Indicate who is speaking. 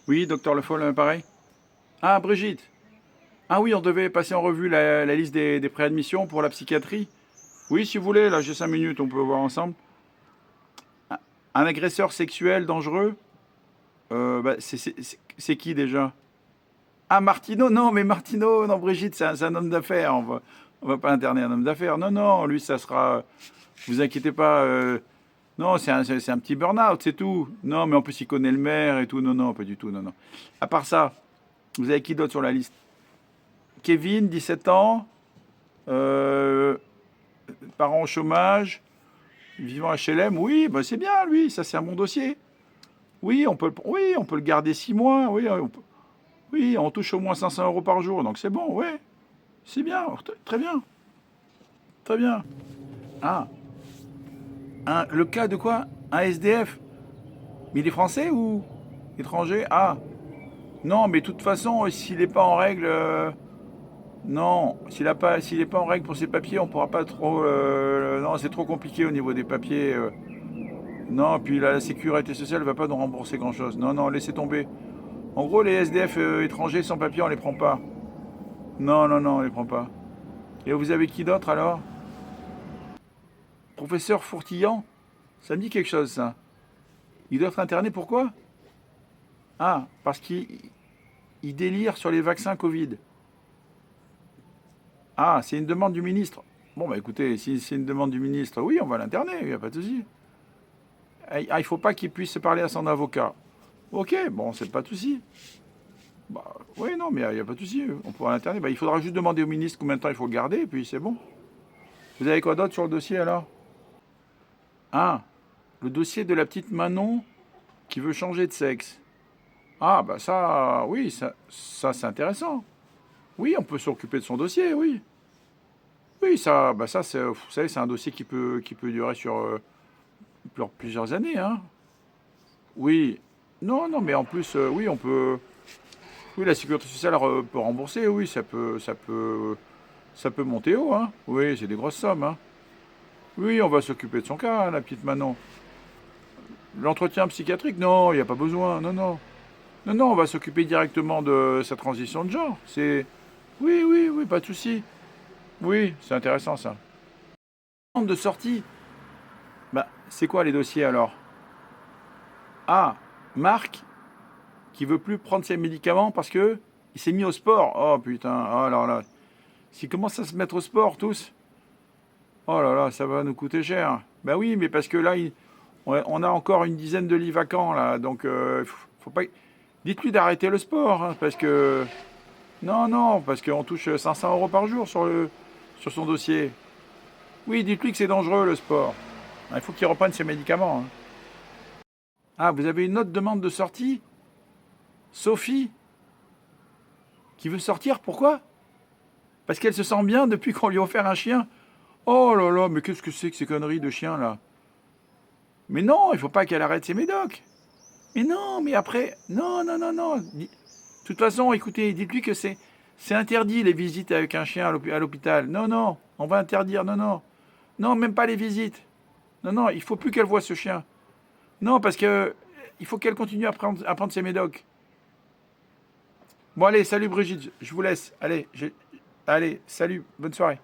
Speaker 1: Oui, docteur Le Foll, pareil. Ah, Brigitte. Ah oui, on devait passer en revue la liste des préadmissions pour la psychiatrie. Oui, si vous voulez, là j'ai 5 minutes, on peut voir ensemble. Un agresseur sexuel dangereux, bah, c'est qui déjà? Ah, Martineau, non, mais Martineau, non, Brigitte, c'est un homme d'affaires. On va pas interner un homme d'affaires. Non, non, lui, ça sera. Vous inquiétez pas. Non, c'est un petit burn-out, c'est tout. Non, mais en plus, il connaît le maire et tout. Non, non, pas du tout, non, non. À part ça, vous avez qui d'autre sur la liste? Kevin, 17 ans, euh, parents au chômage, vivant HLM. Oui, bah c'est bien, lui, ça c'est un bon dossier. Oui, on peut le garder 6 mois. Oui, on touche au moins 500 euros par jour, donc c'est bon, oui. C'est bien, très bien, très bien. Ah, le cas de quoi? Un SDF? Mais il est français ou étranger? Ah, non, mais de toute façon, s'il n'est pas en règle, non, s'il n'est pas en règle pour ses papiers, on pourra pas trop. Non, c'est trop compliqué au niveau des papiers. Non, puis la sécurité sociale ne va pas nous rembourser grand-chose. Non, non, laissez tomber. En gros, les SDF étrangers sans papier, on les prend pas. Non, non, non, on les prend pas. Et vous avez qui d'autre alors? Professeur Fourtillant? Ça me dit quelque chose, ça. Il doit être interné, pourquoi? Ah, parce qu'il délire sur les vaccins Covid. Ah, c'est une demande du ministre. Bon, bah écoutez, si c'est une demande du ministre, oui, on va l'interner, il n'y a pas de souci. Ah, il faut pas qu'il puisse parler à son avocat. Ok, bon, c'est pas de souci. Bah, oui, non, mais il n'y a pas de souci, on pourra l'interner. Bah, il faudra juste demander au ministre combien de temps il faut le garder, et puis c'est bon. Vous avez quoi d'autre sur le dossier alors? Ah, le dossier de la petite Manon qui veut changer de sexe. Ah, bah ça, oui, ça c'est intéressant. Oui, on peut s'occuper de son dossier, oui. Oui, ça, bah ça, vous savez, c'est un dossier qui peut durer sur plusieurs années, hein. Oui. Non, non, mais en plus, oui, on peut. Oui, la sécurité sociale peut rembourser, oui, ça peut monter haut, hein. Oui, c'est des grosses sommes, hein. Oui, on va s'occuper de son cas, hein, la petite Manon. L'entretien psychiatrique, non, il n'y a pas besoin, non, non. Non, non, on va s'occuper directement de sa transition de genre. Oui, oui, oui, pas de souci. Oui, c'est intéressant ça. De sortie. Bah, c'est quoi les dossiers alors? Ah, Marc qui veut plus prendre ses médicaments parce que il s'est mis au sport. Oh putain, oh là là. S'ils commencent à se mettre au sport tous, oh là là, ça va nous coûter cher. Bah oui, mais parce que là, on a encore une dizaine de lits vacants là, donc faut pas. Dites-lui d'arrêter le sport, hein, parce que non, non, parce qu'on touche 500 euros par jour sur son dossier. Oui, dites-lui que c'est dangereux le sport. Il faut qu'il reprenne ses médicaments, hein. Ah, vous avez une autre demande de sortie? Sophie, qui veut sortir, pourquoi? Parce qu'elle se sent bien depuis qu'on lui a offert un chien. Oh là là, mais qu'est-ce que c'est que ces conneries de chien là? Mais non, il faut pas qu'elle arrête ses médocs. Mais non, mais après, non, non, non, non. De toute façon, écoutez, dites-lui que c'est interdit les visites avec un chien à l'hôpital. Non, non, on va interdire, non, non. Non, même pas les visites. Non, non, il faut plus qu'elle voie ce chien. Non, parce que il faut qu'elle continue à prendre ses médocs. Bon, allez, salut Brigitte, je vous laisse. Allez, salut, bonne soirée.